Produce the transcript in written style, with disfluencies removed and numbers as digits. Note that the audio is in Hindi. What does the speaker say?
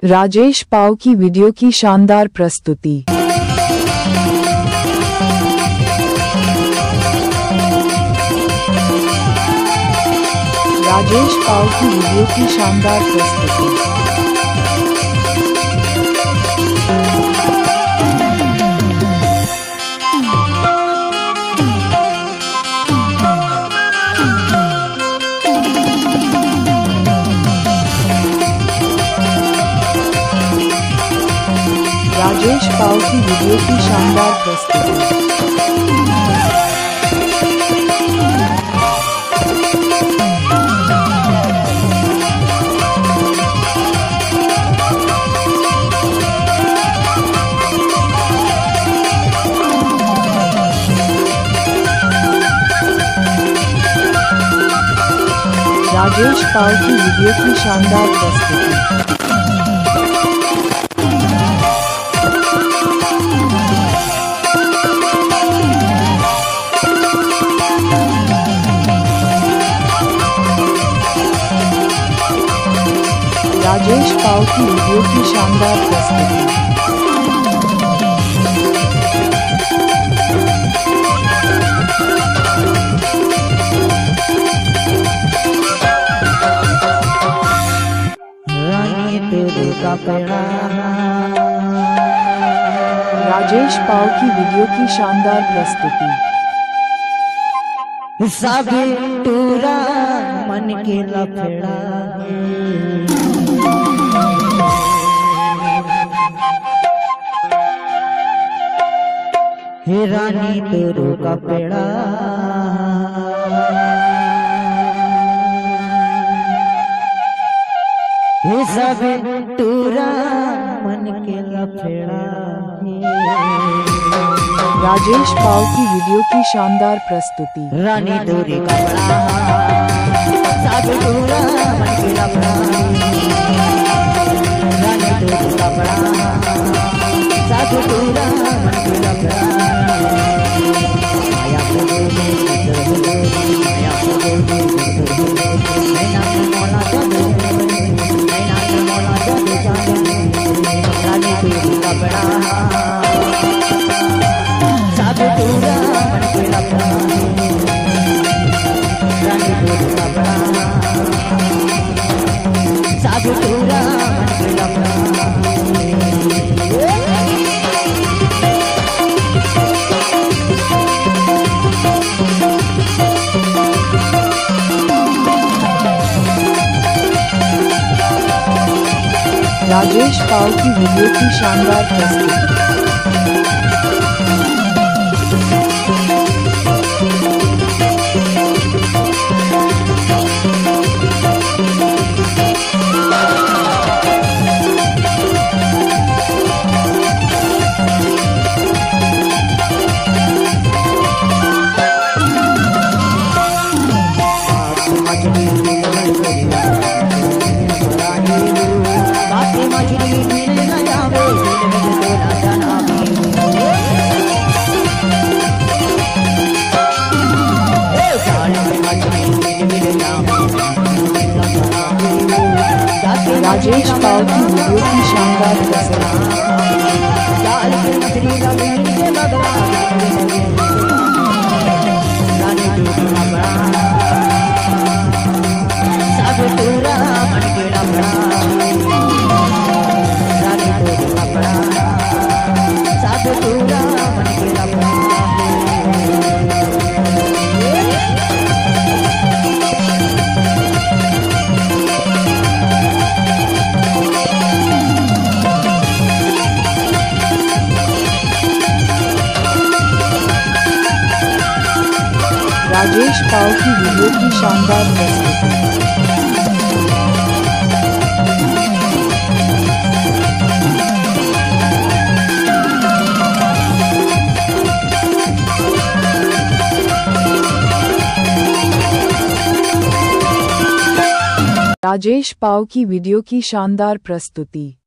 राजेश पाव की वीडियो की शानदार प्रस्तुति। राजेश पाव की वीडियो की शानदार प्रस्तुति। राजेश पाव की वीडियो की शानदार प्रस्तुति। राजेश पाव की वीडियो की शानदार प्रस्तुति। राजेश पाव की वीडियो की शानदार प्रस्तुति। राजेश पाव की वीडियो की शानदार प्रस्तुति। साबे टूरा मन के लफड़ा हे रानी तेरो कपड़ा हे सब टूरा मन के लफड़ा। राजेश पाव की वीडियो की शानदार प्रस्तुति। रानी तेरे कपड़ा सब टूरा मन के लफड़ा। रानी तेरे कपड़ा सब टूरा मन के लफड़ा। माया को माया को मैं मौला जादू मैं मौला जादू रानी तेरी कपड़ा सब टूरा मन के लफड़ा। रानी तेरी कपड़ा सब टूरा मन के लफड़ा। राजेश पाव की वीडियो की शानदार प्रस्तुति। राजेश पाव की वीडियो की शानदार प्रस्तुति। राजेश पाव की वीडियो की शानदार प्रस्तुति। राजेश पाव की वीडियो की शानदार प्रस्तुति।